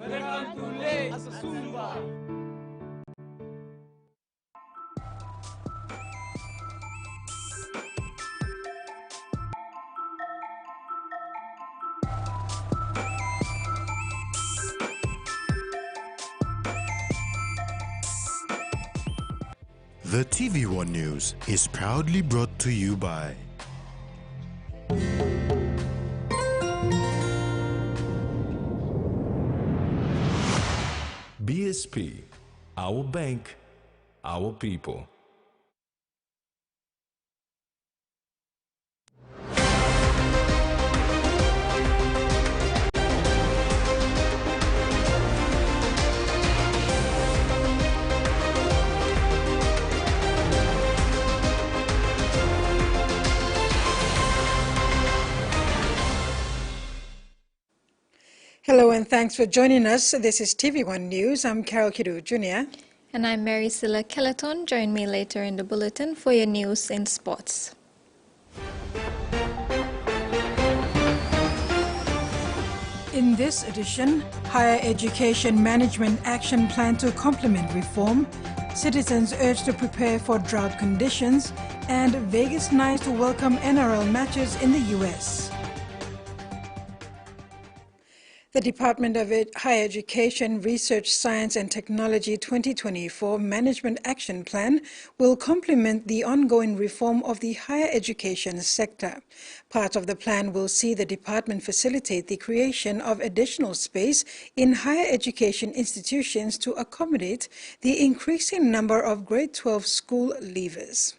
The TV1 News is proudly brought to you by BSP, our bank, our people. Hello and thanks for joining us. This is TV1 News. I'm Carol Kidu Jr. And I'm Mary Silla Kelleton. Join me later in the bulletin for your news and sports. In this edition, Higher Education Management Action Plan to complement reform, citizens urged to prepare for drought conditions, and Vegas nice to welcome NRL matches in the US. The Department of Higher Education, Research, Science and Technology 2024 Management Action Plan will complement the ongoing reform of the higher education sector. Part of the plan will see the department facilitate the creation of additional space in higher education institutions to accommodate the increasing number of grade 12 school leavers.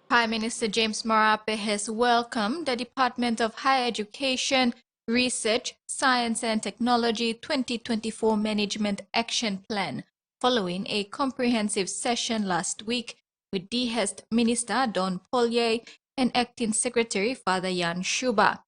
Prime Minister James Maraa has welcomed the Department of Higher Education, Research, Science and Technology 2024 Management Action Plan, following a comprehensive session last week with DHEST Minister Don Polye and Acting Secretary Father Jan Schuba.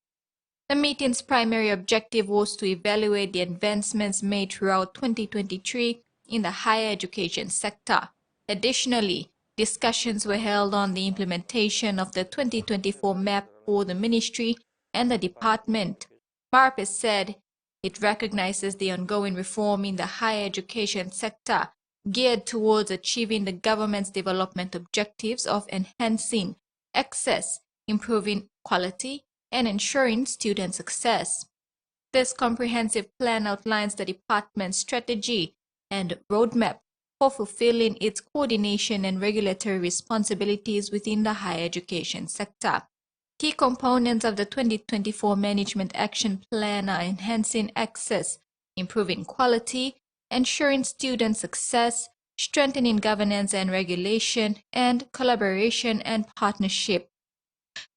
The meeting's primary objective was to evaluate the advancements made throughout 2023 in the higher education sector. Additionally, discussions were held on the implementation of the 2024 map for the ministry and the department. Maraa said it recognizes the ongoing reform in the higher education sector geared towards achieving the government's development objectives of enhancing access, improving quality, and ensuring student success. This comprehensive plan outlines the department's strategy and roadmap for fulfilling its coordination and regulatory responsibilities within the higher education sector. Key components of the 2024 Management Action Plan are enhancing access, improving quality, ensuring student success, strengthening governance and regulation, and collaboration and partnership.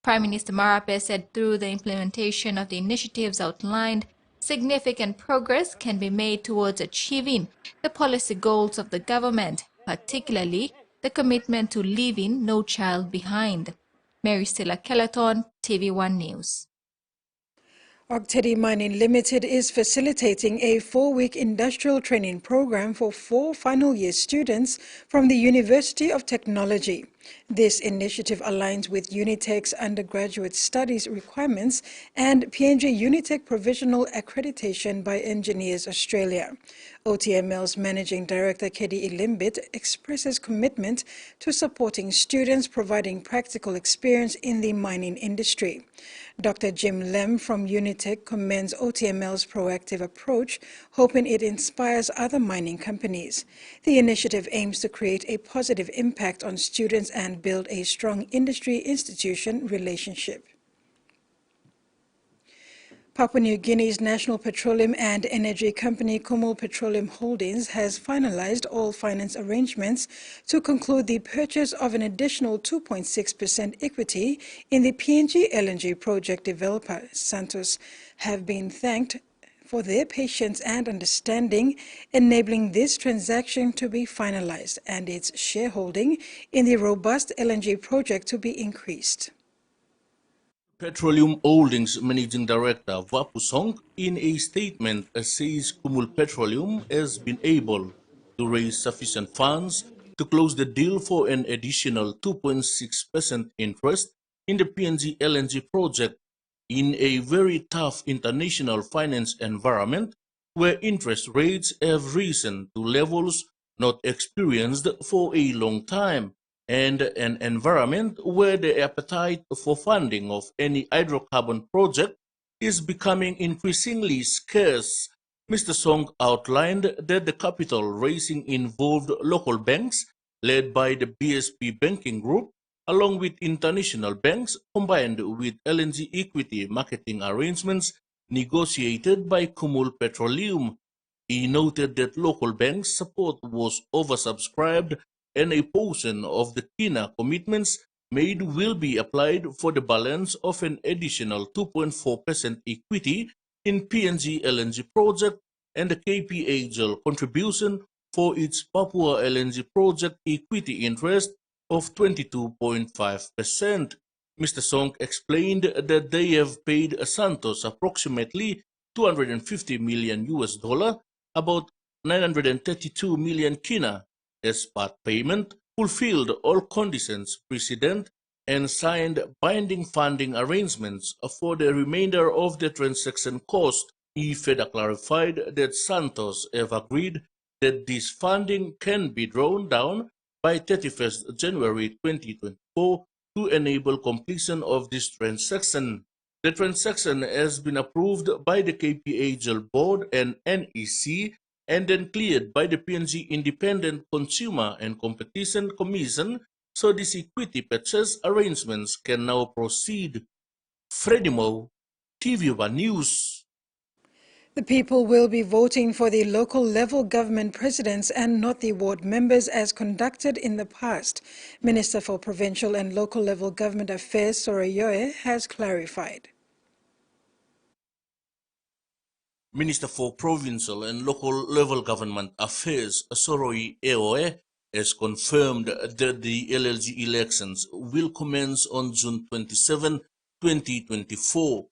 Prime Minister Maraa said through the implementation of the initiatives outlined, significant progress can be made towards achieving the policy goals of the government, particularly the commitment to leaving no child behind. Mary Silla Kelleton, TV1 News. Octedi Mining Limited is facilitating a 4-week industrial training program for 4 final-year students from the University of Technology. This initiative aligns with Unitech's undergraduate studies requirements and PNG Unitech Provisional Accreditation by Engineers Australia. OTML's Managing Director Kedi Ilimbit expresses commitment to supporting students providing practical experience in the mining industry. Dr. Jim Lem from Unitech commends OTML's proactive approach, hoping it inspires other mining companies. The initiative aims to create a positive impact on students and build a strong industry-institution relationship. Papua New Guinea's National Petroleum and Energy Company Kumul Petroleum Holdings has finalized all finance arrangements to conclude the purchase of an additional 2.6% equity in the PNG LNG project developer. Santos have been thanked for their patience and understanding, enabling this transaction to be finalized and its shareholding in the robust LNG project to be increased. Petroleum Holdings Managing Director Vapu Song, in a statement, says Kumul Petroleum has been able to raise sufficient funds to close the deal for an additional 2.6% interest in the PNG LNG project in a very tough international finance environment where interest rates have risen to levels not experienced for a long time, and an environment where the appetite for funding of any hydrocarbon project is becoming increasingly scarce. Mr. Song outlined that the capital raising involved local banks led by the BSP banking group along with international banks combined with LNG equity marketing arrangements negotiated by Kumul Petroleum. He noted that local banks' support was oversubscribed and a portion of the Kina commitments made will be applied for the balance of an additional 2.4% equity in PNG LNG project and the KPHL contribution for its Papua LNG project equity interest of 22.5%. Mr. Song explained that they have paid Santos approximately 250 million US dollar, about 932 million kina, as part payment, fulfilled all conditions precedent, and signed binding funding arrangements for the remainder of the transaction cost. He further clarified that Santos have agreed that this funding can be drawn down by 31st January 2024 to enable completion of this transaction. The transaction has been approved by the KPHL board and NEC and then cleared by the PNG Independent Consumer and Competition Commission, so these equity purchase arrangements can now proceed. Freddie Moe, TV1 News. The people will be voting for the local level government presidents and not the ward members as conducted in the past. Minister for Provincial and Local Level Government Affairs, Soroyoe, has clarified. Minister for Provincial and Local Level Government Affairs, Soroi Eoe, has confirmed that the LLG elections will commence on June 27, 2024.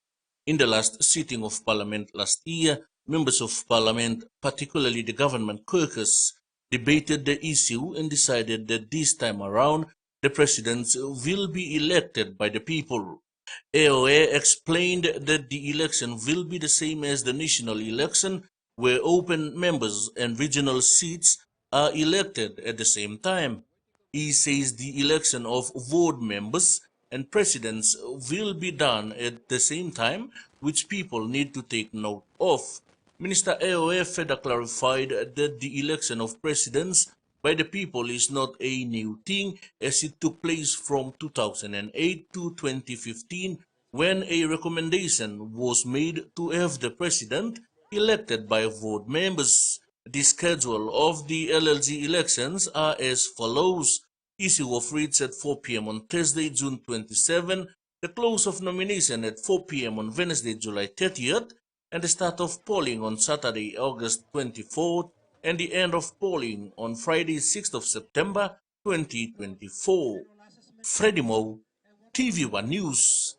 In the last sitting of Parliament last year, members of Parliament, particularly the government caucus, debated the issue and decided that this time around the presidents will be elected by the people. AOA explained that the election will be the same as the national election, where open members and regional seats are elected at the same time. He says the election of ward members and presidents will be done at the same time, which people need to take note of. Minister AOA further clarified that the election of presidents by the people is not a new thing, as it took place from 2008 to 2015 when a recommendation was made to have the president elected by ward members. The schedule of the LLG elections are as follows: issue of writs at 4 p.m. on Thursday, June 27, the close of nomination at 4 p.m. on Wednesday, July 30th, and the start of polling on Saturday, August 24th, and the end of polling on Friday, 6th of September 2024. Freddie Moe, TV1 News.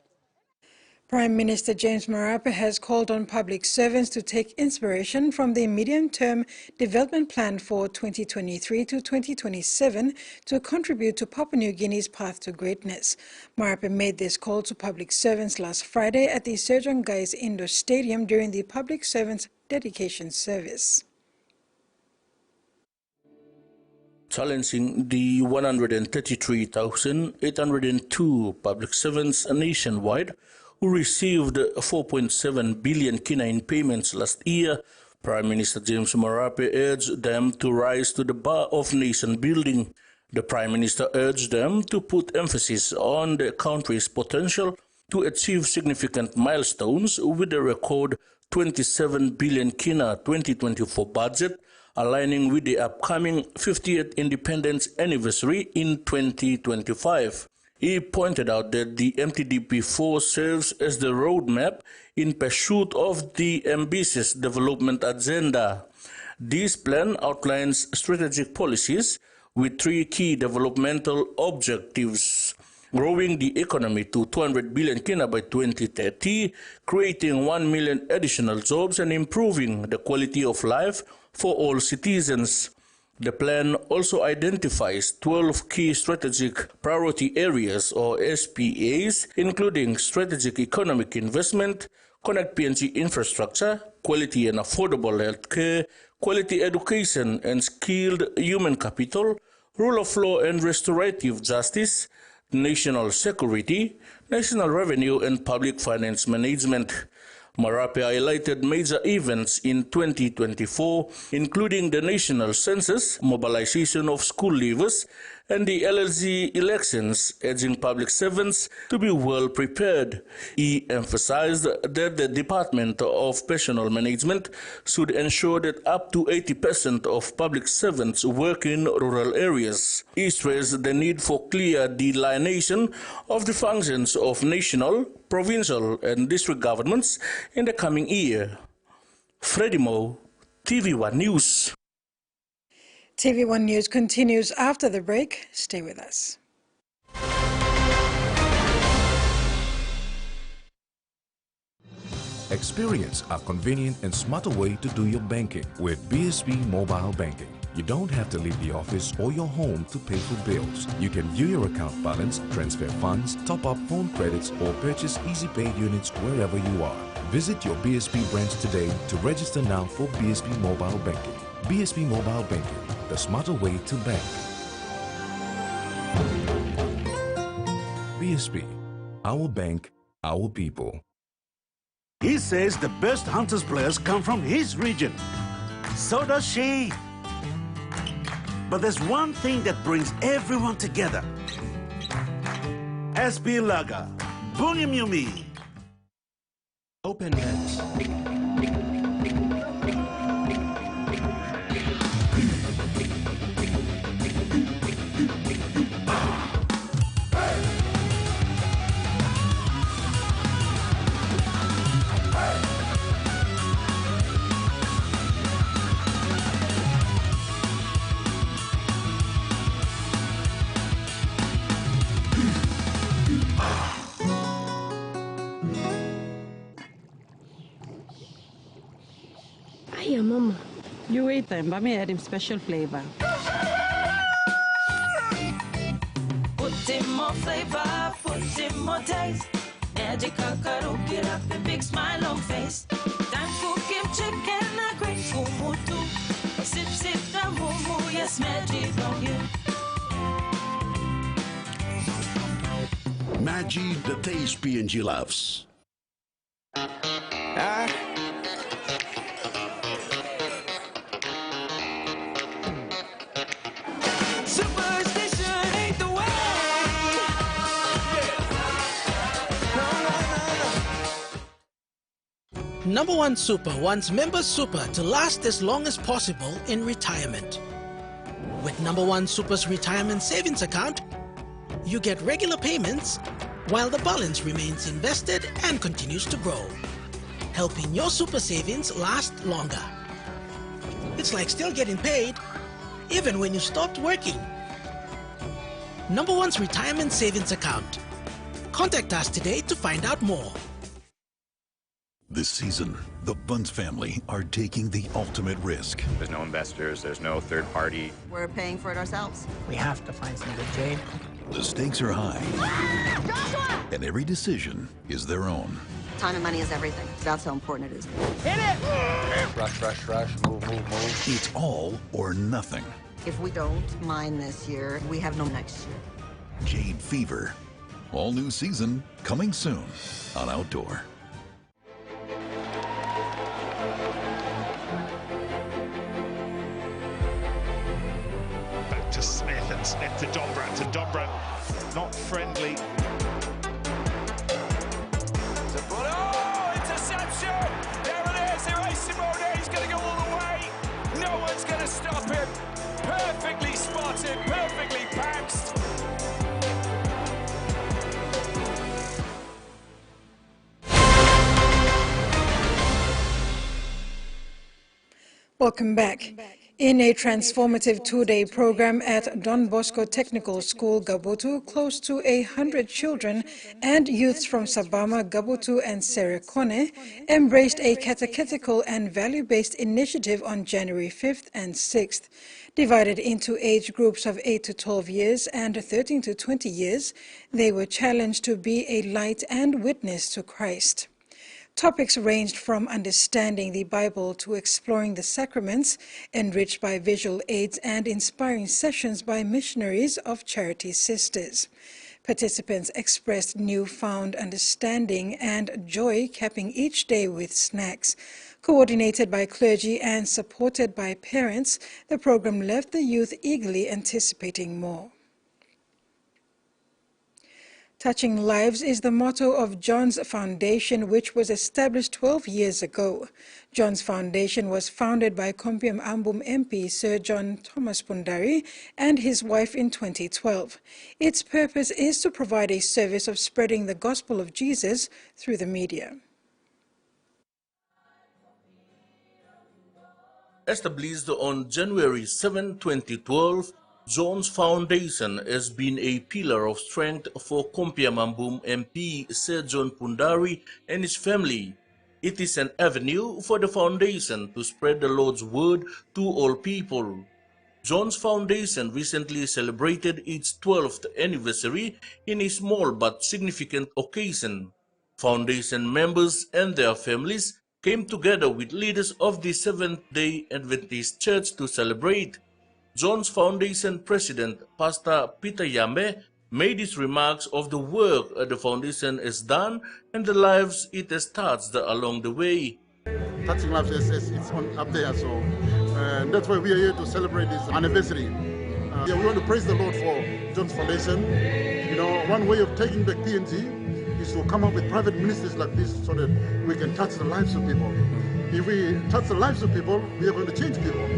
Prime Minister James Maraa has called on public servants to take inspiration from the medium-term development plan for 2023 to 2027 to contribute to Papua New Guinea's path to greatness. Maraa made this call to public servants last Friday at the Sejong Gais Indoor Stadium during the Public Servants Dedication Service. Challenging the 133,802 public servants nationwide who received 4.7 billion kina in payments last year, Prime Minister James Maraa urged them to rise to the bar of nation building. The Prime Minister urged them to put emphasis on the country's potential to achieve significant milestones with the record 27 billion kina 2024 budget, aligning with the upcoming 50th independence anniversary in 2025. He pointed out that the MTDP4 serves as the roadmap in pursuit of the ambitious development agenda. This plan outlines strategic policies with three key developmental objectives: growing the economy to 200 billion kina by 2030, creating 1 million additional jobs, and improving the quality of life for all citizens. The plan also identifies 12 key strategic priority areas or SPAs, including strategic economic investment, connect PNG infrastructure, quality and affordable health care, quality education and skilled human capital, rule of law and restorative justice, national security, national revenue and public finance management. Maraa highlighted major events in 2024, including the national census, mobilization of school leavers, and the LLG elections, urging public servants to be well prepared. He emphasized that the Department of Personnel Management should ensure that up to 80% of public servants work in rural areas. He stressed the need for clear delineation of the functions of national, provincial, and district governments in the coming year. Freddie Mo, TV1 News. TV1 News continues after the break. Stay with us. Experience a convenient and smarter way to do your banking with BSB Mobile Banking. You don't have to leave the office or your home to pay for bills. You can view your account balance, transfer funds, top up phone credits, or purchase easy pay units wherever you are. Visit your BSB branch today to register now for BSB Mobile Banking. BSB Mobile Banking, the smarter way to bank. BSB, our bank, our people. He says the best Hunters players come from his region. So does she. But there's one thing that brings everyone together. SB Laga, Bungi Mumi. Open nets. Hiya, Mama. You wait then, but me add him special flavor. Put in more flavor, put in more taste. Magic kakaro, get up a big smile on face. Time for kimchi and a great fumu too. Sip, sip, the mumu, yes, magic on you. Maggi, the taste PNG loves. Superstition ain't the way. Number One Super wants members Super to last as long as possible in retirement. With Number One Super's retirement savings account, you get regular payments while the balance remains invested and continues to grow, helping your super savings last longer. It's like still getting paid even when you stopped working. Number One's retirement savings account. Contact us today to find out more. This season, the Bunce family are taking the ultimate risk. There's no investors, there's no third party. We're paying for it ourselves. We have to find some good jade. The stakes are high, Joshua! and every decision is their own. Time and money is everything. That's how important it is. Hit it! Rush, rush, rush, move, move, move. It's all or nothing. If we don't mine this year, we have no next year. Jade Fever. All new season coming soon on Outdoor. Back to Smith and Smith to Dobra not friendly. Oh, interception! There it is, Simone, he's going to go all the way. No one's going to stop him. Perfectly spotted, perfectly pounced. Welcome back. In a transformative two-day program at Don Bosco Technical School, Gabotu, close to 100 children and youths from Sabama, Gabotu and Serekone embraced a catechetical and value-based initiative on January 5th and 6th. Divided into age groups of 8 to 12 years and 13 to 20 years, they were challenged to be a light and witness to Christ. Topics ranged from understanding the Bible to exploring the sacraments, enriched by visual aids and inspiring sessions by missionaries of Charity Sisters. Participants expressed newfound understanding and joy, capping each day with snacks. Coordinated by clergy and supported by parents, the program left the youth eagerly anticipating more. Touching Lives is the motto of John's Foundation, which was established 12 years ago. John's Foundation was founded by Kompiam Ambum MP Sir John Thomas Pundari and his wife in 2012. Its purpose is to provide a service of spreading the gospel of Jesus through the media. Established on January 7, 2012, John's Foundation has been a pillar of strength for Kompiamambum MP Sir John Pundari and his family. It is an avenue for the foundation to spread the Lord's word to all people. John's Foundation recently celebrated its 12th anniversary in a small but significant occasion. Foundation members and their families came together with leaders of the Seventh-day Adventist Church to celebrate. John's Foundation President, Pastor Peter Yambe, made his remarks of the work the foundation has done and the lives it has touched along the way. Touching Lives it's up there, so that's why we are here to celebrate this anniversary. We want to praise the Lord for John's Foundation. You know, one way of taking back PNG is to come up with private ministries like this so that we can touch the lives of people. If we touch the lives of people, we are going to change people.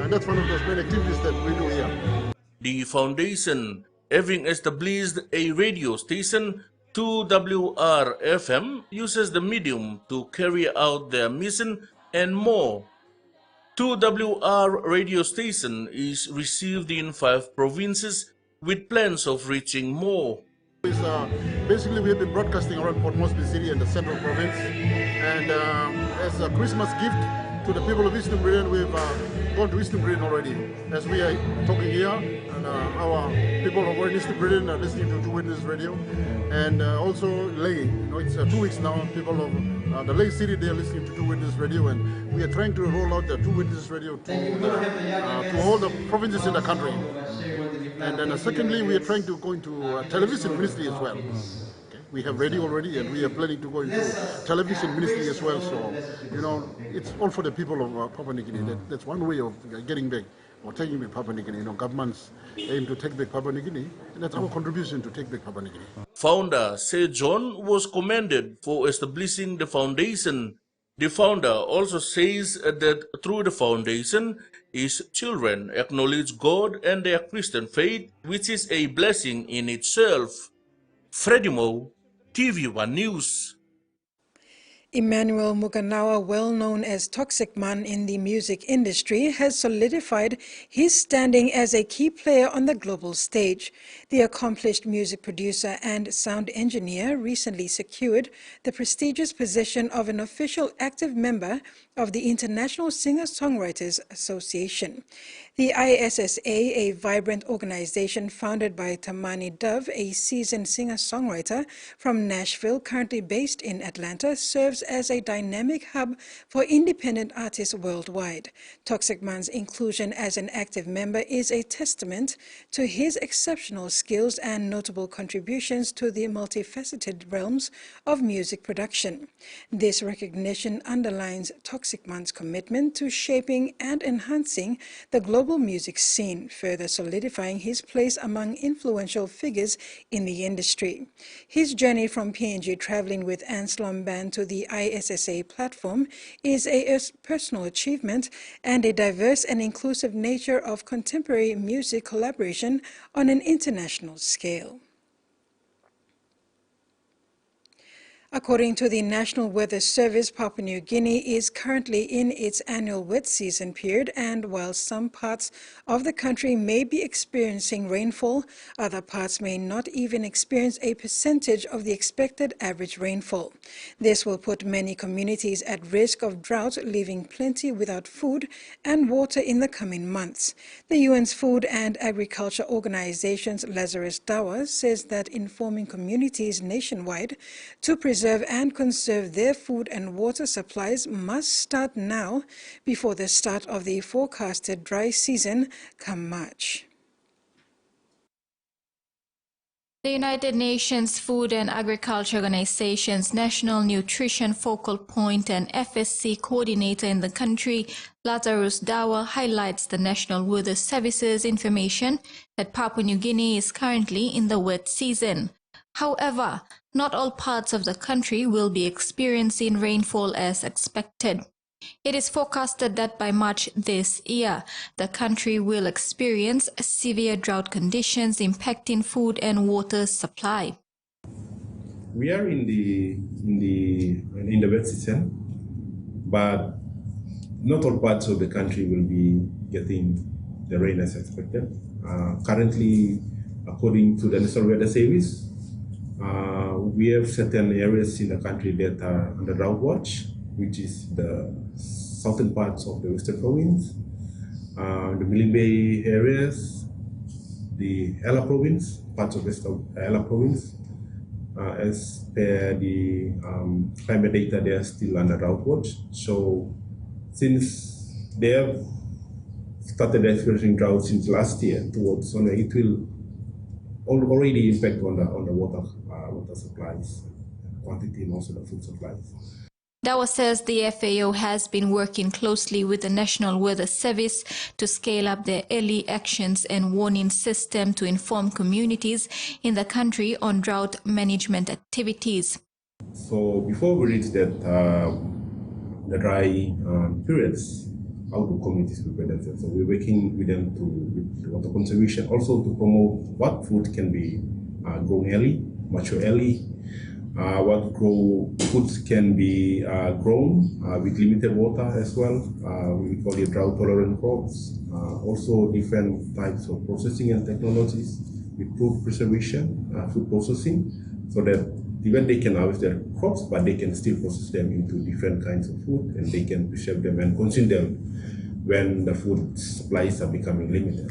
And that's one of those main activities that we do here. The foundation, having established a radio station, 2WR-FM, uses the medium to carry out their mission and more. 2WR radio station is received in 5 provinces with plans of reaching more. Basically, we have been broadcasting around Port Moresby City and the Central Province. And as a Christmas gift to the people of Eastern Britain, we've gone to Eastern Britain already. As we are talking here, and our people over in Eastern Britain are listening to Two Witness Radio, and also Ley. You know, it's 2 weeks now. People of the Ley City, they are listening to Two Witness Radio, and we are trying to roll out the Two Witness Radio to all the provinces in the country. And then secondly, we are trying to go into television ministry as well. We have radio already, and we are planning to go into television ministry as well. So, you know, it's all for the people of Papua New Guinea. That's one way of getting back or taking back Papua New Guinea. You know, governments aim to take back Papua New Guinea, and that's our contribution to take back Papua New Guinea. Founder Sir John was commended for establishing the foundation. The founder also says that through the foundation, his children acknowledge God and their Christian faith, which is a blessing in itself. Freddie Mo, TVWAN News. Emmanuel Mukawa, well known as Toxic Man in the music industry, has solidified his standing as a key player on the global stage. The accomplished music producer and sound engineer recently secured the prestigious position of an official active member of the International Singer-Songwriters Association. The ISSA, a vibrant organization founded by Tamani Dove, a seasoned singer-songwriter from Nashville, currently based in Atlanta, serves as a dynamic hub for independent artists worldwide. Toxic Man's inclusion as an active member is a testament to his exceptional skills and notable contributions to the multifaceted realms of music production. This recognition underlines Toxic Man's commitment to shaping and enhancing the global music scene, further solidifying his place among influential figures in the industry. His journey from PNG traveling with Anslom Band to the ISSA platform is a personal achievement and a diverse and inclusive nature of contemporary music collaboration on an international scale. According to the National Weather Service, Papua New Guinea is currently in its annual wet season period, and while some parts of the country may be experiencing rainfall, other parts may not even experience a percentage of the expected average rainfall. This will put many communities at risk of drought, leaving plenty without food and water in the coming months. The UN's Food and Agriculture Organization's Lazarus Dawa says that informing communities nationwide to preserve and conserve their food and water supplies must start now before the start of the forecasted dry season come March. The United Nations Food and Agriculture Organization's National Nutrition Focal Point and FSC coordinator in the country, Lazarus Dawa, highlights the National Weather Service's information that Papua New Guinea is currently in the wet season. However, not all parts of the country will be experiencing rainfall as expected. It is forecasted that by March this year, the country will experience severe drought conditions impacting food and water supply. We are in the wet season, but not all parts of the country will be getting the rain as expected. Currently, according to the National Weather Service, we have certain areas in the country that are under drought watch, which is the southern parts of the Western Province, the Milne Bay areas, the Ella Province, parts of Western Ella Province. As per the climate data, they are still under drought watch. So since they have started experiencing drought since last year towards summer, it will already impact on the water supplies, quantity, and also the food supplies. Dawa says the FAO has been working closely with the National Weather Service to scale up their early actions and warning system to inform communities in the country on drought management activities. So before we reach that the dry periods, how do communities prepare themselves? So we're working with them with water conservation, also to promote what food can be grown early, mature early, what foods can be grown with limited water as well. We call it drought-tolerant crops. Also different types of processing and technologies with food preservation, food processing, so that even they can harvest their crops, but they can still process them into different kinds of food, and they can preserve them and consume them when the food supplies are becoming limited.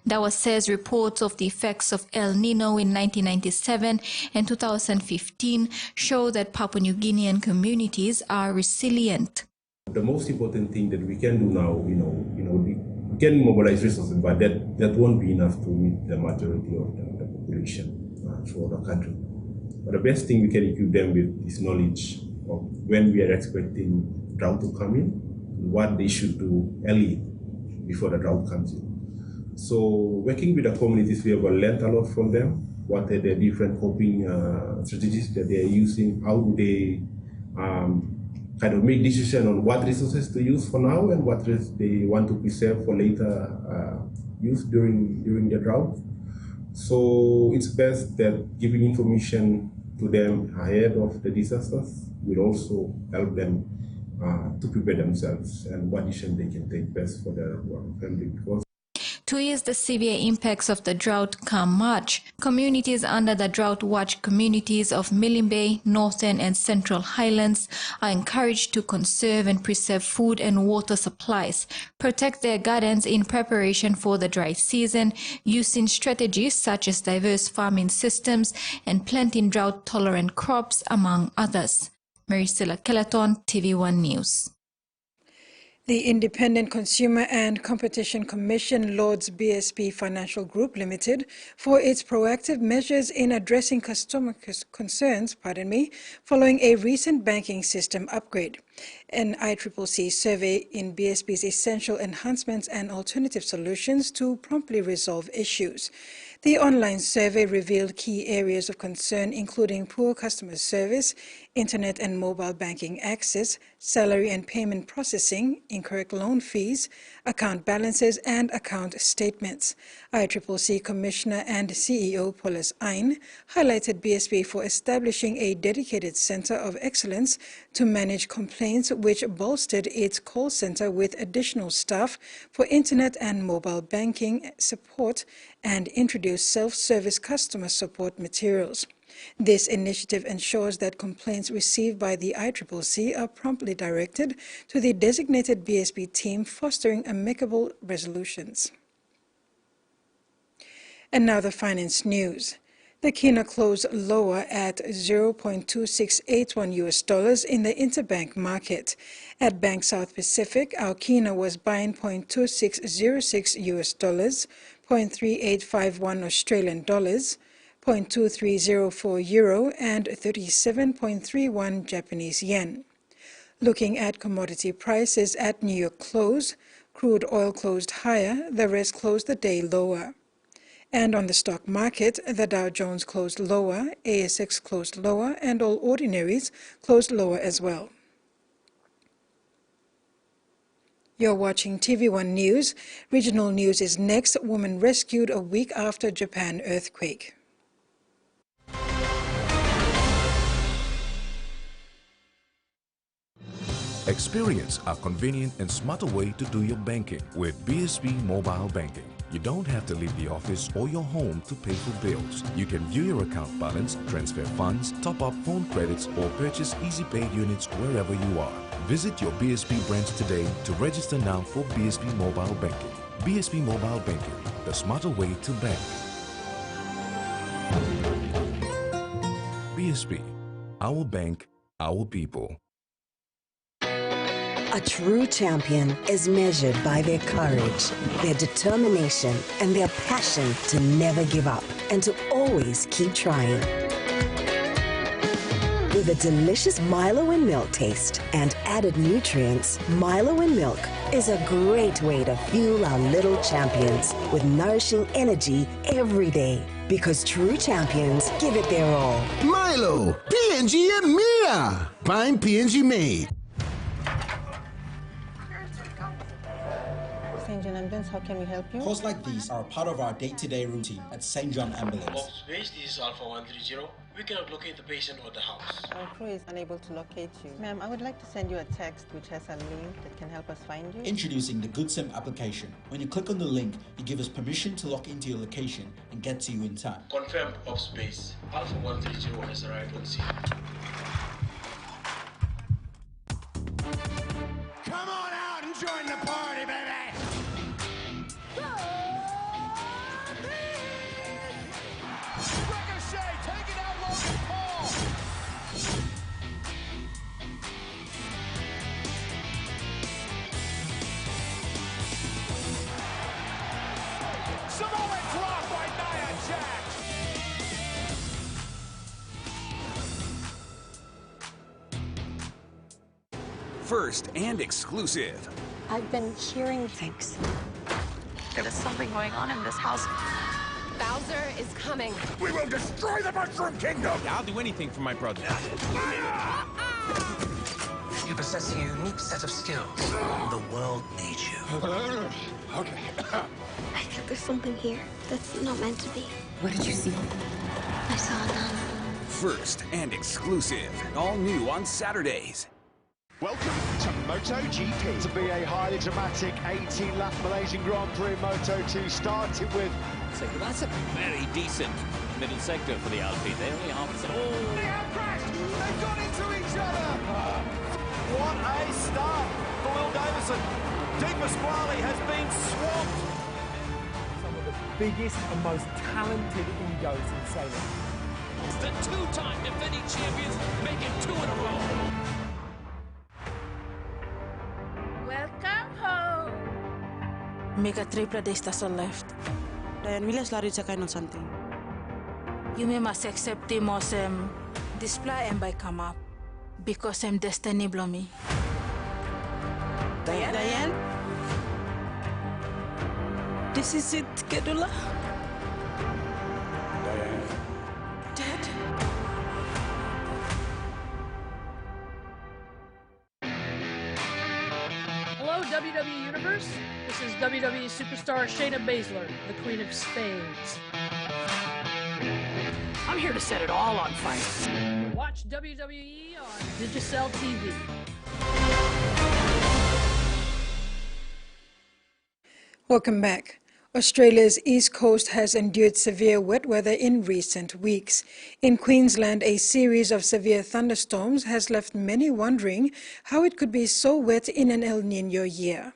Dawa says reports of the effects of El Nino in 1997 and 2015 show that Papua New Guinean communities are resilient. The most important thing that we can do now, we can mobilize resources, but that won't be enough to meet the majority of the population throughout the country. But the best thing we can equip them with is knowledge of when we are expecting drought to come in, what they should do early before the drought comes in. So working with the communities, we have learned a lot from them. What are the different coping strategies that they are using? How do they kind of make decisions on what resources to use for now and what they want to preserve for later use during the drought? So it's best that giving information to them ahead of the disasters will also help them to prepare themselves and what decision they can take best for their family. Because to ease the severe impacts of the drought come March, communities under the drought watch communities of Milne Bay, Northern and Central Highlands are encouraged to conserve and preserve food and water supplies, protect their gardens in preparation for the dry season, using strategies such as diverse farming systems and planting drought-tolerant crops, among others. Maricela Kelaton, TV1 News. The Independent Consumer and Competition Commission lauds BSP Financial Group Limited for its proactive measures in addressing customer concerns, following a recent banking system upgrade. An ICCC survey in BSP's essential enhancements and alternative solutions to promptly resolve issues. The online survey revealed key areas of concern, including poor customer service, internet and mobile banking access, salary and payment processing, incorrect loan fees, account balances, and account statements. ICCC Commissioner and CEO Paulus Ein highlighted BSP for establishing a dedicated center of excellence to manage complaints, which bolstered its call center with additional staff for internet and mobile banking support and introduced self-service customer support materials. This initiative ensures that complaints received by the ICCC are promptly directed to the designated BSP team, fostering amicable resolutions. And now the finance news. The Kina closed lower at $0.2681 US in the interbank market. At Bank South Pacific, our Kina was buying $0.2606 US, $0.3851 Australian dollars, €0.2304 euro, and 37.31 Japanese yen. Looking at commodity prices at New York close, crude oil closed higher, the rest closed the day lower. And on the stock market, the Dow Jones closed lower, ASX closed lower, and all ordinaries closed lower as well. You're watching TV1 News. Regional news is next. Woman rescued a week after Japan earthquake. Experience a convenient and smarter way to do your banking with BSP Mobile Banking. You don't have to leave the office or your home to pay for bills. You can view your account balance, transfer funds, top up phone credits, or purchase Easy Pay units wherever you are. Visit your BSP branch today to register now for BSP Mobile Banking. BSP Mobile Banking, the smarter way to bank. BSP, our bank, our people. A true champion is measured by their courage, their determination, and their passion to never give up and to always keep trying. With a delicious Milo and milk taste and added nutrients, Milo and milk is a great way to fuel our little champions with nourishing energy every day. Because true champions give it their all. Milo, PNG and Mia. Prime PNG made. St. John Ambulance, how can we help you? Calls like these are a part of our day-to-day routine at St. John Ambulance. Office base, this is Alpha 130. We cannot locate the patient or the house. Our crew is unable to locate you. Ma'am, I would like to send you a text which has a link that can help us find you. Introducing the GoodSim application. When you click on the link, you give us permission to log into your location and get to you in time. Confirmed off space. Alpha 130 has arrived on scene. Come on out and join the party, baby! Ricochet taking out Logan Paul! Samoa drop by Nia Jax! First and exclusive. I've been hearing things. There's something going on in this house. Bowser is coming. We will destroy the Mushroom Kingdom! I'll do anything for my brother. You possess a unique set of skills. The world needs you. Okay. I think there's something here that's not meant to be. What did you see? I saw a nun. First and exclusive. All new on Saturdays. Welcome to MotoGP. To be a highly dramatic 18-lap Malaysian Grand Prix Moto2, starting with... So that's a very decent middle sector for the Alpine. They only have... Oh! They have crashed! They've gone into each other! What a start for Will Davison. Dick Pasquale has been swamped. Some of the biggest and most talented egos in sailing. The two-time defending champions make it 2 in a row. Welcome home. Mega triple days still left. Dan Williams lari cakain on something. You must accept the most display and by come up because destiny blow me. Diane? This is it, Kedula? WWE superstar Shayna Baszler, the Queen of Spades. I'm here to set it all on fire. Watch WWE on Digicel TV. Welcome back. Australia's east coast has endured severe wet weather in recent weeks. In Queensland, a series of severe thunderstorms has left many wondering how it could be so wet in an El Niño year.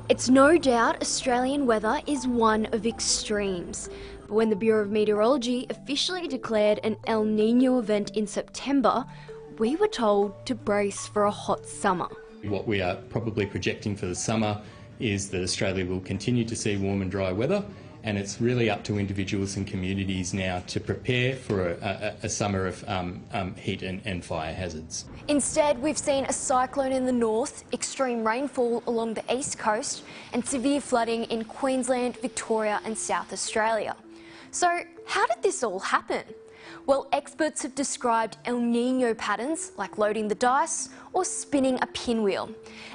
It's no doubt Australian weather is one of extremes. But when the Bureau of Meteorology officially declared an El Niño event in September, we were told to brace for a hot summer. What we are probably projecting for the summer is that Australia will continue to see warm and dry weather, and it's really up to individuals and communities now to prepare for a summer of heat and fire hazards. Instead, we've seen a cyclone in the north, extreme rainfall along the east coast, and severe flooding in Queensland, Victoria and South Australia. So, how did this all happen? Well, experts have described El Niño patterns like loading the dice or spinning a pinwheel.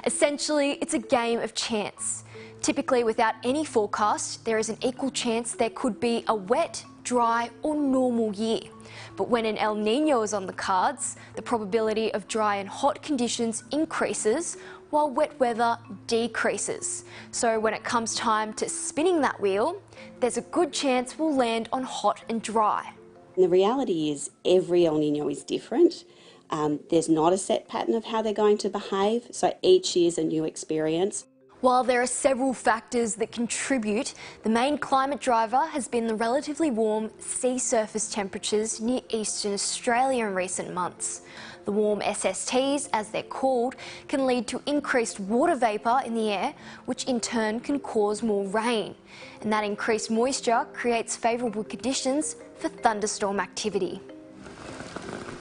Essentially, it's a game of chance. Typically, without any forecast, there is an equal chance there could be a wet, dry or normal year. But when an El Niño is on the cards, the probability of dry and hot conditions increases while wet weather decreases. So when it comes time to spinning that wheel, there's a good chance we'll land on hot and dry. The reality is every El Niño is different. There's not a set pattern of how they're going to behave, so each year is a new experience. While there are several factors that contribute, the main climate driver has been the relatively warm sea surface temperatures near eastern Australia in recent months. The warm SSTs, as they're called, can lead to increased water vapour in the air, which in turn can cause more rain. And that increased moisture creates favourable conditions for thunderstorm activity.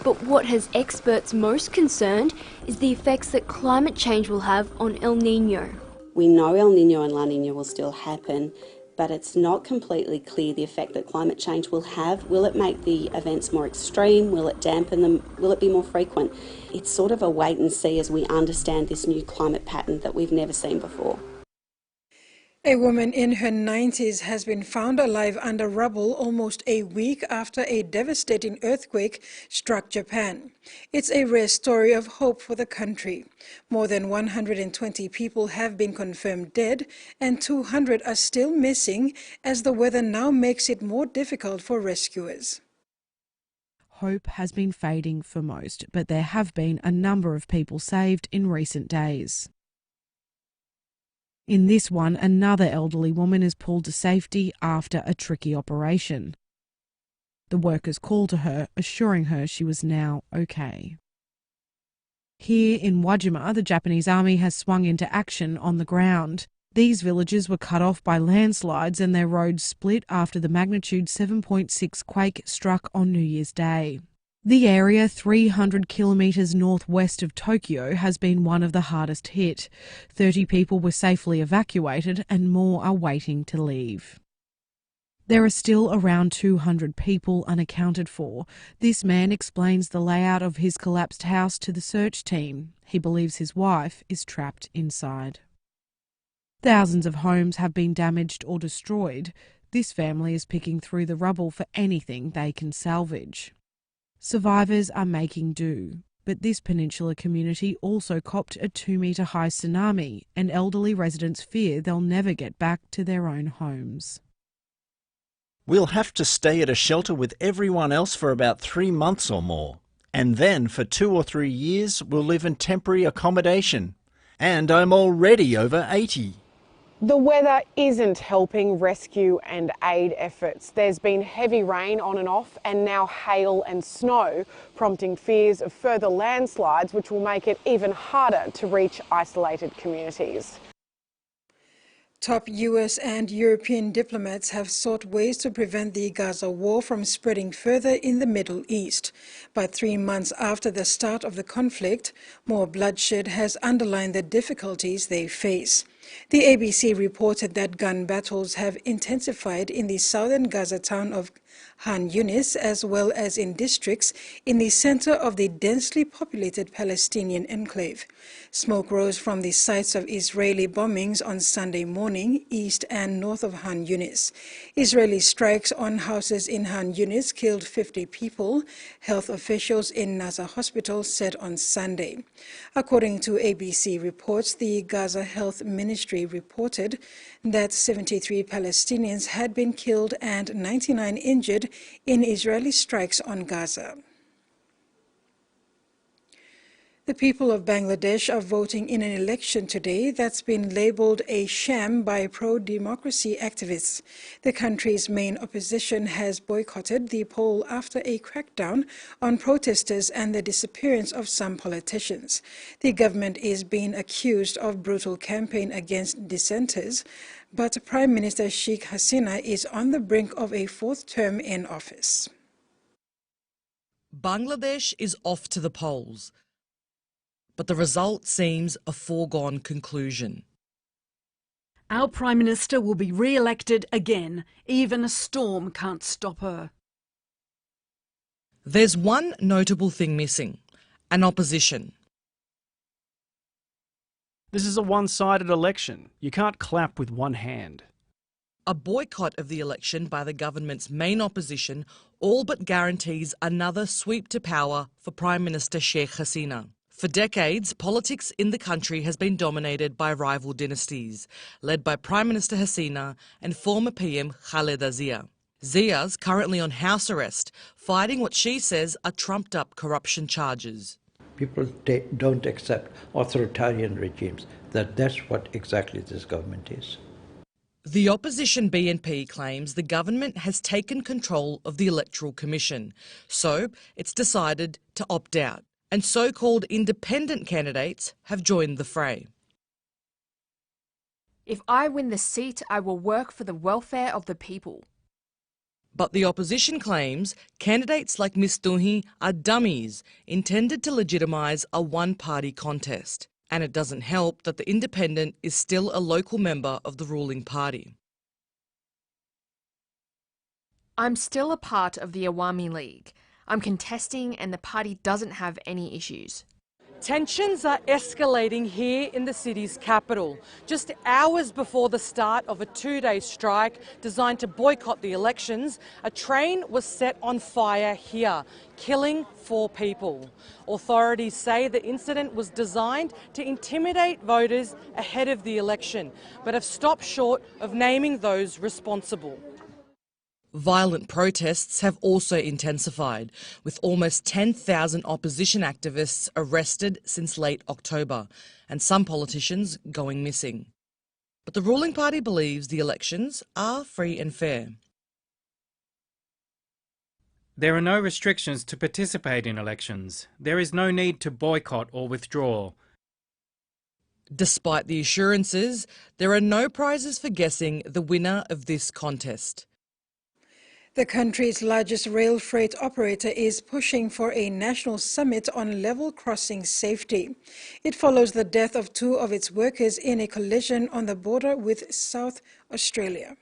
But what has experts most concerned is the effects that climate change will have on El Niño. We know El Niño and La Niña will still happen, but it's not completely clear the effect that climate change will have. Will it make the events more extreme? Will it dampen them? Will it be more frequent? It's sort of a wait and see as we understand this new climate pattern that we've never seen before. A woman in her 90s has been found alive under rubble almost a week after a devastating earthquake struck Japan. It's a rare story of hope for the country. More than 120 people have been confirmed dead and 200 are still missing as the weather now makes it more difficult for rescuers. Hope has been fading for most, but there have been a number of people saved in recent days. In this one, another elderly woman is pulled to safety after a tricky operation. The workers called to her, assuring her she was now okay. Here in Wajima, the Japanese army has swung into action on the ground. These villages were cut off by landslides and their roads split after the magnitude 7.6 quake struck on New Year's Day. The area 300 kilometres northwest of Tokyo has been one of the hardest hit. 30 people were safely evacuated and more are waiting to leave. There are still around 200 people unaccounted for. This man explains the layout of his collapsed house to the search team. He believes his wife is trapped inside. Thousands of homes have been damaged or destroyed. This family is picking through the rubble for anything they can salvage. Survivors are making do, but this peninsula community also copped a 2-metre high tsunami, and elderly residents fear they'll never get back to their own homes. We'll have to stay at a shelter with everyone else for about 3 months or more, and then for 2 or 3 years we'll live in temporary accommodation. And I'm already over 80. The weather isn't helping rescue and aid efforts. There's been heavy rain on and off and now hail and snow, prompting fears of further landslides which will make it even harder to reach isolated communities. Top US and European diplomats have sought ways to prevent the Gaza War from spreading further in the Middle East. But 3 months after the start of the conflict, more bloodshed has underlined the difficulties they face. The ABC reported that gun battles have intensified in the southern Gaza town of Khan Yunis, as well as in districts in the center of the densely populated Palestinian enclave. Smoke rose from the sites of Israeli bombings on Sunday morning, east and north of Khan Yunis. Israeli strikes on houses in Khan Yunis killed 50 people, health officials in Nasser Hospital said on Sunday. According to ABC reports, the Gaza Health Ministry reported that 73 Palestinians had been killed and 99 injured in Israeli strikes on Gaza. The people of Bangladesh are voting in an election today that's been labelled a sham by pro-democracy activists. The country's main opposition has boycotted the poll after a crackdown on protesters and the disappearance of some politicians. The government is being accused of brutal campaign against dissenters, but Prime Minister Sheikh Hasina is on the brink of a fourth term in office. Bangladesh is off to the polls, but the result seems a foregone conclusion. Our Prime Minister will be re-elected again. Even a storm can't stop her. There's one notable thing missing: an opposition. This is a one-sided election. You can't clap with one hand. A boycott of the election by the government's main opposition all but guarantees another sweep to power for Prime Minister Sheikh Hasina. For decades, politics in the country has been dominated by rival dynasties, led by Prime Minister Hasina and former PM Khaleda Zia. Zia's currently on house arrest, fighting what she says are trumped-up corruption charges. People don't accept authoritarian regimes. That's what exactly this government is. The opposition BNP claims the government has taken control of the Electoral Commission, so it's decided to opt out, and so-called independent candidates have joined the fray. If I win the seat, I will work for the welfare of the people. But the opposition claims candidates like Ms Duhi are dummies intended to legitimise a one-party contest. And it doesn't help that the independent is still a local member of the ruling party. I'm still a part of the Awami League. I'm contesting and the party doesn't have any issues. Tensions are escalating here in the city's capital. Just hours before the start of a two-day strike designed to boycott the elections, a train was set on fire here, killing 4 people. Authorities say the incident was designed to intimidate voters ahead of the election, but have stopped short of naming those responsible. Violent protests have also intensified, with almost 10,000 opposition activists arrested since late October, and some politicians going missing. But the ruling party believes the elections are free and fair. There are no restrictions to participate in elections. There is no need to boycott or withdraw. Despite the assurances, there are no prizes for guessing the winner of this contest. The country's largest rail freight operator is pushing for a national summit on level crossing safety. It follows the death of 2 of its workers in a collision on the border with South Australia.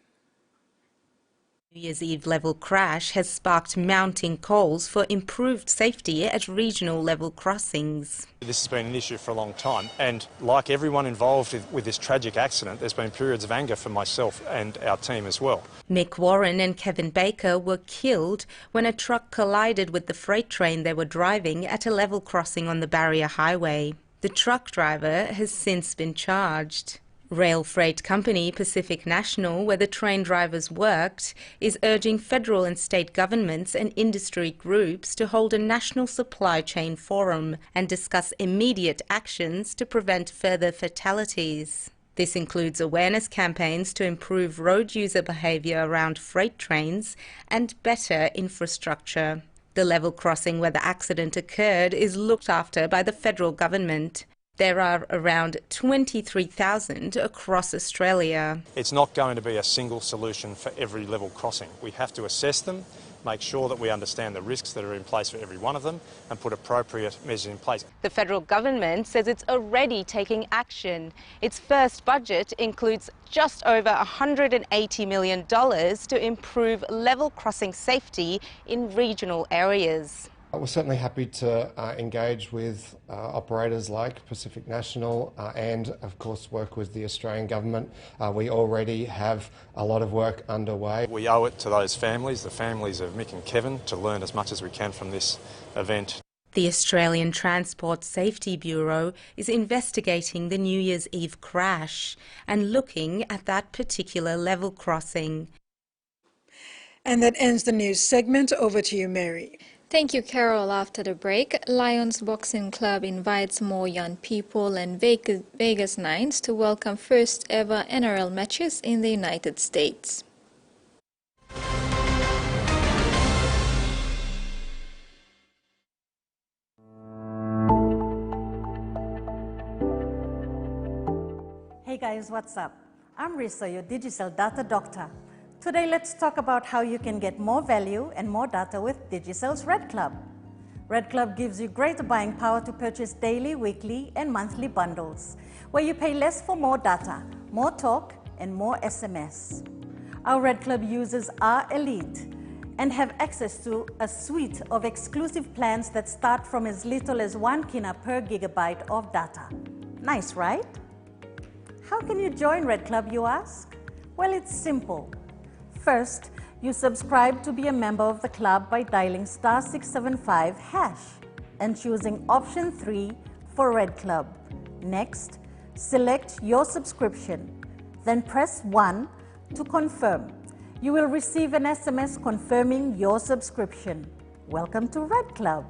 New Year's Eve level crash has sparked mounting calls for improved safety at regional level crossings. This has been an issue for a long time, and like everyone involved with this tragic accident, there's been periods of anger for myself and our team as well. Mick Warren and Kevin Baker were killed when a truck collided with the freight train they were driving at a level crossing on the Barrier Highway. The truck driver has since been charged. Rail freight company Pacific National, where the train drivers worked, is urging federal and state governments and industry groups to hold a national supply chain forum and discuss immediate actions to prevent further fatalities. This includes awareness campaigns to improve road user behaviour around freight trains and better infrastructure. The level crossing where the accident occurred is looked after by the federal government. There are around 23,000 across Australia. It's not going to be a single solution for every level crossing. We have to assess them, make sure that we understand the risks that are in place for every one of them and put appropriate measures in place. The federal government says it's already taking action. Its first budget includes just over $180 million to improve level crossing safety in regional areas. We're certainly happy to engage with operators like Pacific National and, of course, work with the Australian government. We already have a lot of work underway. We owe it to those families, the families of Mick and Kevin, to learn as much as we can from this event. The Australian Transport Safety Bureau is investigating the New Year's Eve crash and looking at that particular level crossing. And that ends the news segment. Over to you, Mary. Thank you, Carol. After the break, Lions Boxing Club invites more young people and Vegas Nines to welcome first ever NRL matches in the United States. Hey guys, what's up? I'm Risa, your digital data doctor. Today, let's talk about how you can get more value and more data with Digicel's Red Club. Red Club gives you greater buying power to purchase daily, weekly, and monthly bundles, where you pay less for more data, more talk, and more SMS. Our Red Club users are elite and have access to a suite of exclusive plans that start from as little as $1 per gigabyte of data. Nice, right? How can you join Red Club, you ask? Well, it's simple. First, you subscribe to be a member of the club by dialing *675# and choosing option 3 for Red Club. Next, select your subscription, then press 1 to confirm. You will receive an SMS confirming your subscription. Welcome to Red Club.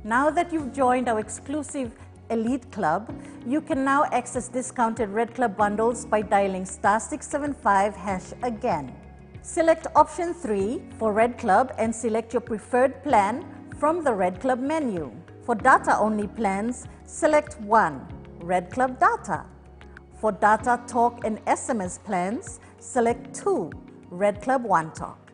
Now that you've joined our exclusive Elite Club, you can now access discounted Red Club bundles by dialing *675# again. Select option 3 for Red Club and select your preferred plan from the Red Club menu. For data-only plans, select 1, Red Club Data. For data, talk and SMS plans, select 2, Red Club One Talk.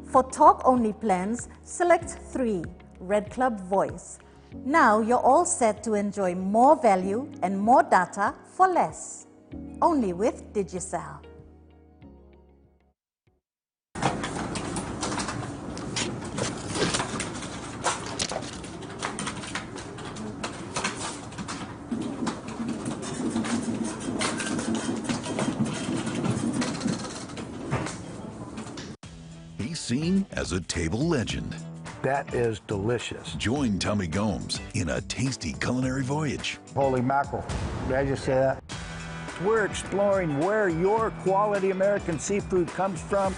For talk-only plans, select 3, Red Club Voice. Now you're all set to enjoy more value and more data for less. Only with Digicel. He's seen as a table legend. That is delicious. Join Tommy Gomes in a tasty culinary voyage. Holy mackerel. Did I just say that? We're exploring where your quality American seafood comes from.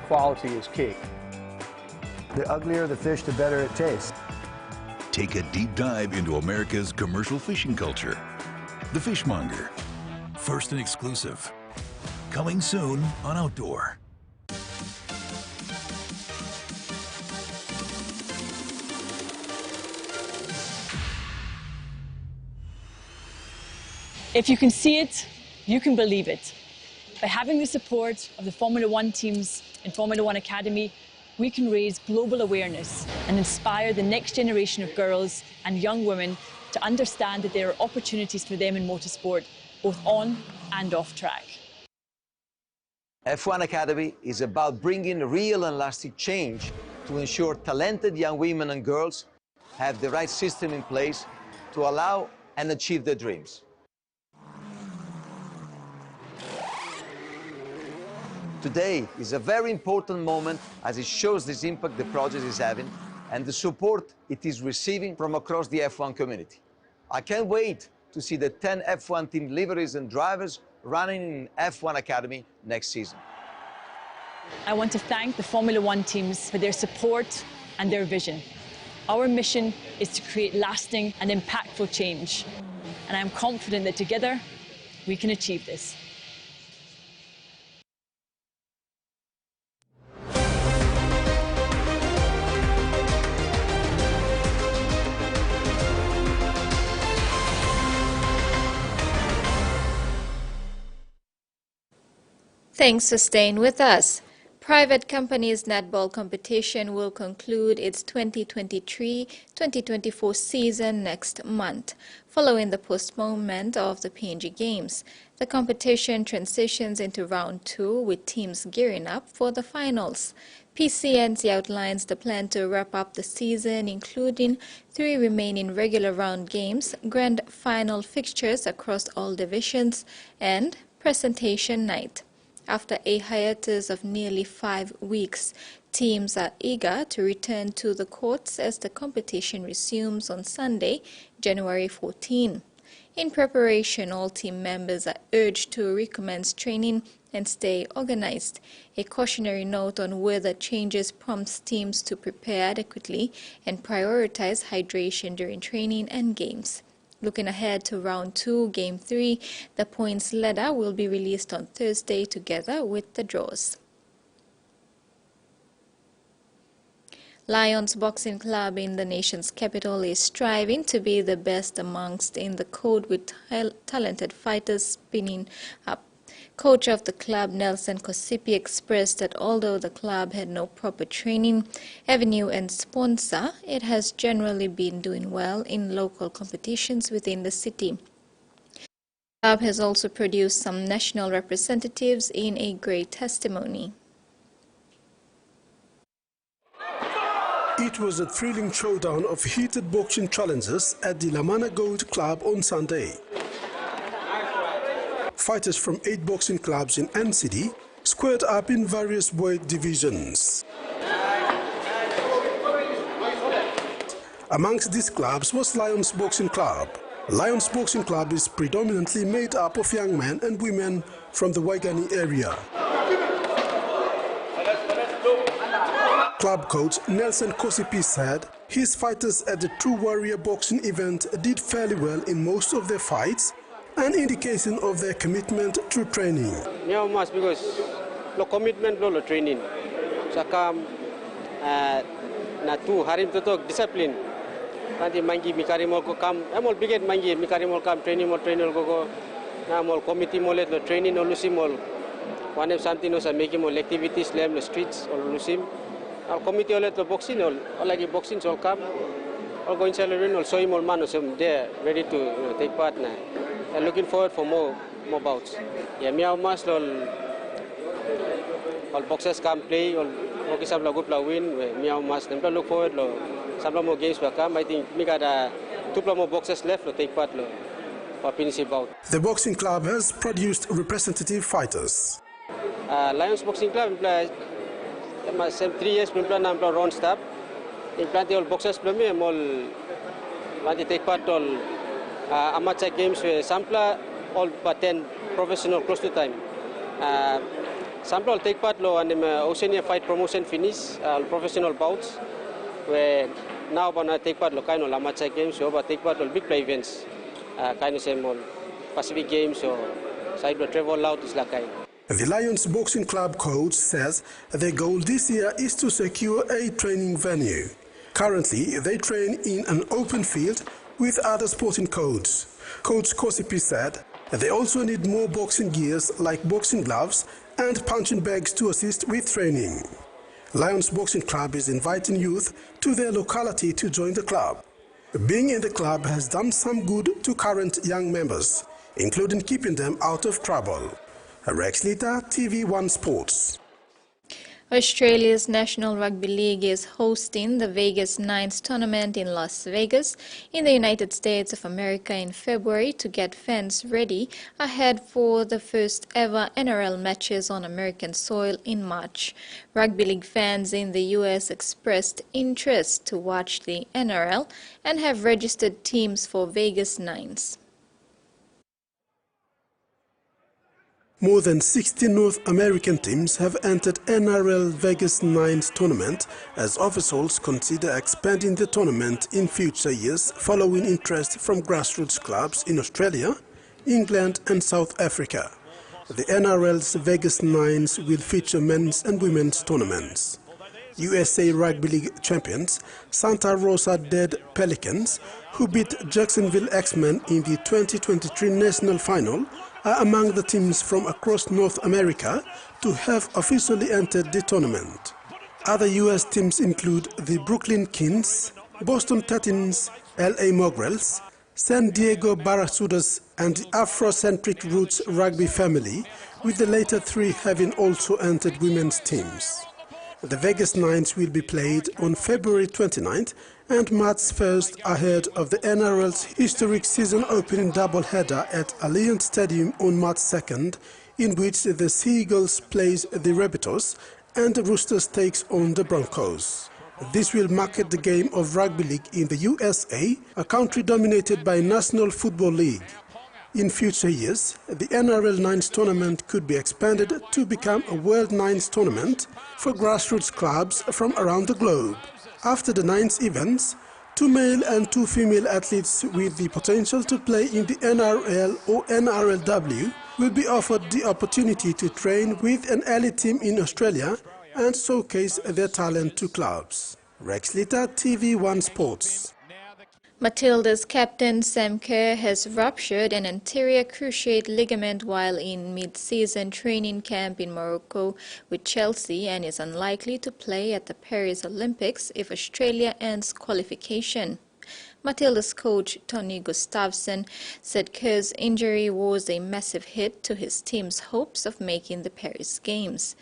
Quality is key. The uglier the fish, the better it tastes. Take a deep dive into America's commercial fishing culture. The Fishmonger. First and exclusive. Coming soon on Outdoor. If you can see it, you can believe it. By having the support of the Formula One teams in Formula One Academy, we can raise global awareness and inspire the next generation of girls and young women to understand that there are opportunities for them in motorsport, both on and off track. F1 Academy is about bringing real and lasting change to ensure talented young women and girls have the right system in place to allow and achieve their dreams. Today is a very important moment as it shows this impact the project is having and the support it is receiving from across the F1 community. I can't wait to see the 10 F1 team liveries and drivers running in F1 Academy next season. I want to thank the Formula One teams for their support and their vision. Our mission is to create lasting and impactful change, and I am confident that together we can achieve this. Thanks for staying with us. Private company's netball competition will conclude its 2023-2024 season next month, following the postponement of the PNG Games. The competition transitions into round 2 with teams gearing up for the finals. PCNC outlines the plan to wrap up the season, including 3 remaining regular round games, grand final fixtures across all divisions, and presentation night. After a hiatus of nearly 5 weeks, teams are eager to return to the courts as the competition resumes on Sunday, January 14. In preparation, all team members are urged to recommence training and stay organized. A cautionary note on weather changes prompts teams to prepare adequately and prioritize hydration during training and games. Looking ahead to round 2, game 3, the points ladder will be released on Thursday together with the draws. Lions Boxing Club in the nation's capital is striving to be the best amongst in the code with talented fighters spinning up. Coach of the club, Nelson Kosipi, expressed that although the club had no proper training, avenue and sponsor, it has generally been doing well in local competitions within the city. The club has also produced some national representatives in a great testimony. It was a thrilling showdown of heated boxing challenges at the Lamana Gold Club on Sunday. Fighters from 8 boxing clubs in NCD squared up in various weight divisions. Amongst these clubs was Lions Boxing Club. Lions Boxing Club is predominantly made up of young men and women from the Waigani area. Club coach Nelson Kosipi said his fighters at the True Warrior boxing event did fairly well in most of their fights, an indication of their commitment to training. Yeah, must because the commitment lo training. Sakam na tu harim to discipline. Nanti mangi mikari mol ko kam, amol biget mangi mikari mol kam training ko na mol committee molet lo training lo lusim mol. One of something no sa make mol activities lem the streets or lusim. Al committee olet lo boxing all lagi boxing sol kam. All going salary all soy mol man so there ready to take part na. I'm looking forward for more bouts. Yeah, me mas all boxers can play, all some good win. Me mas them look forward lo some more games will come. I think me got 2 more boxers left to take part lo for finishing bout. The boxing club has produced representative fighters. Lions Boxing Club play 3 years we plan to round stop. In plenty all boxers play me all take part all amateur games where Sampla all but 10 professional close to time. Sampla all take part lo and Oceania fight promotion finish professional bouts where now gonna take part lo kind of amateur games so but take part all big play events kind of same all Pacific Games or side travel out is like kind. The Lions Boxing Club coach says their goal this year is to secure a training venue. Currently, they train in an open field with other sporting codes. Coach Kosipi said they also need more boxing gears like boxing gloves and punching bags to assist with training. Lions Boxing Club is inviting youth to their locality to join the club. Being in the club has done some good to current young members, including keeping them out of trouble. Rex Lita, TV1 Sports. Australia's National Rugby League is hosting the Vegas Nines tournament in Las Vegas in the United States of America in February to get fans ready ahead for the first ever NRL matches on American soil in March. Rugby League fans in the US expressed interest to watch the NRL and have registered teams for Vegas Nines. More than 60 North American teams have entered NRL Vegas Nines tournament as officials consider expanding the tournament in future years following interest from grassroots clubs in Australia, England and South Africa. The NRL's Vegas Nines will feature men's and women's tournaments. USA Rugby League champions Santa Rosa Dead Pelicans, who beat Jacksonville X-Men in the 2023 national final, are among the teams from across North America to have officially entered the tournament. Other U.S. teams include the Brooklyn Kings, Boston Titans, LA Mongrels, San Diego Barracudas and the Afrocentric Roots rugby family, with the later three having also entered women's teams. The Vegas Nines will be played on February 29th and March 1st ahead of the NRL's historic season-opening doubleheader at Allianz Stadium on March 2nd, in which the Seagulls plays the Rabbitohs and the Roosters takes on the Broncos. This will market the game of rugby league in the USA, a country dominated by National Football League. In future years, the NRL Nines tournament could be expanded to become a World Nines tournament for grassroots clubs from around the globe. After the Nines events, 2 male and 2 female athletes with the potential to play in the NRL or NRLW will be offered the opportunity to train with an elite team in Australia and showcase their talent to clubs. Rex Litter, TV1 Sports. Matildas captain Sam Kerr has ruptured an anterior cruciate ligament while in mid-season training camp in Morocco with Chelsea and is unlikely to play at the Paris Olympics if Australia ends qualification. Matildas coach Tony Gustafsson said Kerr's injury was a massive hit to his team's hopes of making the Paris Games.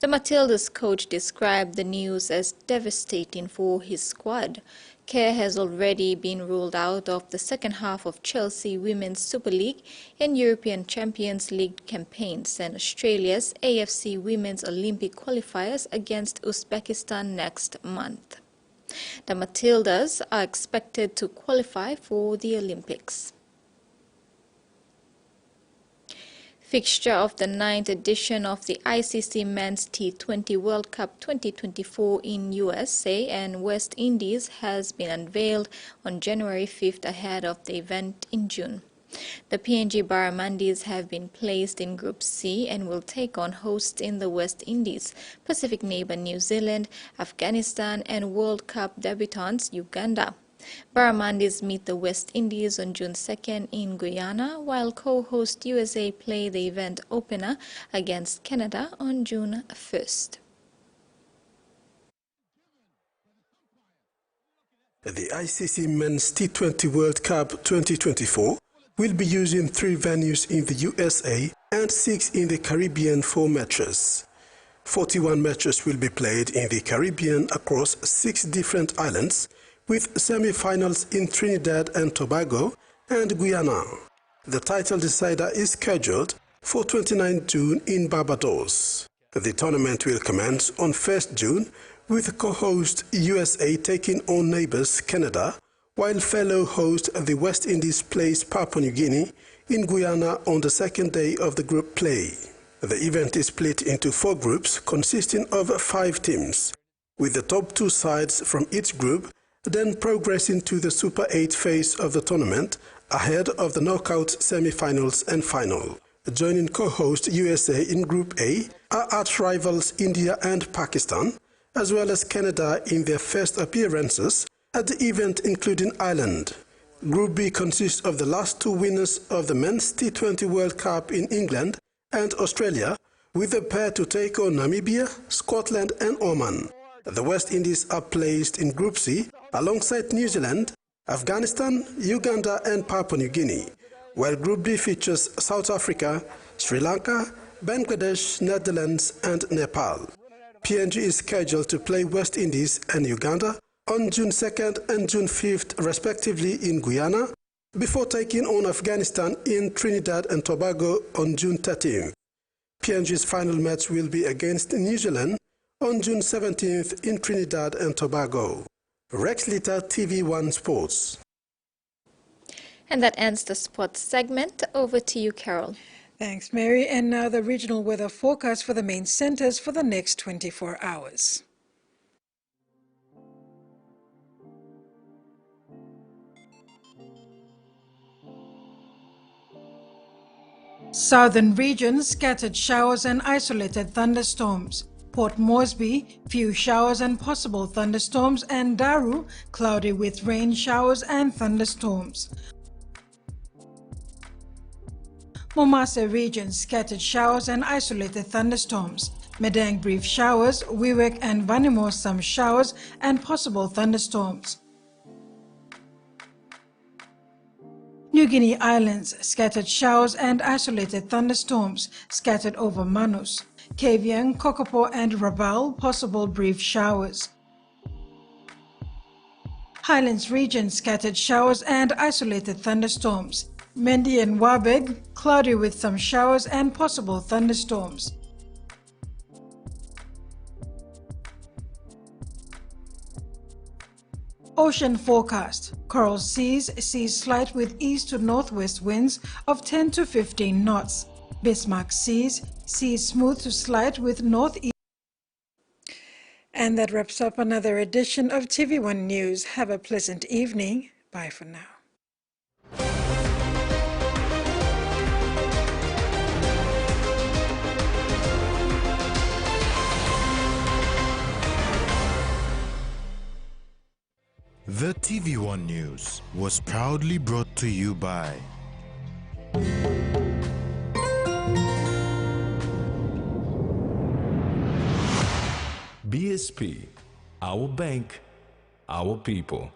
The Matildas coach described the news as devastating for his squad. Kerr has already been ruled out of the second half of Chelsea Women's Super League and European Champions League campaigns and Australia's AFC Women's Olympic qualifiers against Uzbekistan next month. The Matildas are expected to qualify for the Olympics. Fixture of the 9th edition of the ICC Men's T20 World Cup 2024 in USA and West Indies has been unveiled on January 5th ahead of the event in June. The PNG Barramundis have been placed in Group C and will take on hosts in the West Indies, Pacific neighbour New Zealand, Afghanistan and World Cup debutants Uganda. Barramundis meet the West Indies on June 2nd in Guyana, while co-host USA play the event opener against Canada on June 1st. The ICC Men's T20 World Cup 2024 will be using 3 venues in the USA and 6 in the Caribbean for matches. 41 matches will be played in the Caribbean across 6 different islands, with semi-finals in Trinidad and Tobago and Guyana. The title decider is scheduled for 29 June in Barbados. The tournament will commence on 1st June with co-host USA taking on neighbours Canada, while fellow host the West Indies plays Papua New Guinea in Guyana on the second day of the group play. The event is split into 4 groups consisting of 5 teams, with the top 2 sides from each group then progressing to the Super 8 phase of the tournament ahead of the knockout semi-finals and final. Joining co-host USA in Group A are arch-rivals India and Pakistan, as well as Canada in their first appearances at the event, including Ireland. Group B consists of the last 2 winners of the Men's T20 World Cup in England and Australia, with a pair to take on Namibia, Scotland and Oman. The West Indies are placed in Group C alongside New Zealand, Afghanistan, Uganda and Papua New Guinea, while Group D features South Africa, Sri Lanka, Bangladesh, Netherlands and Nepal. PNG is scheduled to play West Indies and Uganda on June 2nd and June 5th respectively in Guyana, before taking on Afghanistan in Trinidad and Tobago on June 13th. PNG's final match will be against New Zealand on June 17th in Trinidad and Tobago. Rex Litter, TV1 Sports. And that ends the sports segment. Over to you, Carol. Thanks, Mary. And now the regional weather forecast for the main centres for the next 24 hours. Southern regions, scattered showers and isolated thunderstorms. Port Moresby, few showers and possible thunderstorms, and Daru, cloudy with rain showers and thunderstorms. Momasa region scattered showers and isolated thunderstorms. Medang brief showers, Wewak and Vanimo some showers and possible thunderstorms. New Guinea Islands scattered showers and isolated thunderstorms scattered over Manus. Kavieng, Kokopo and Rabaul possible brief showers. Highlands region scattered showers and isolated thunderstorms. Mendi and Wabeg cloudy with some showers and possible thunderstorms. Ocean forecast. Coral seas slight with east to northwest winds of 10 to 15 knots. Bismarck seas smooth to slight with northeast. And that wraps up another edition of TV1 News. Have a pleasant evening. Bye for now. The TV1 News was proudly brought to you by BSP, our bank, our people.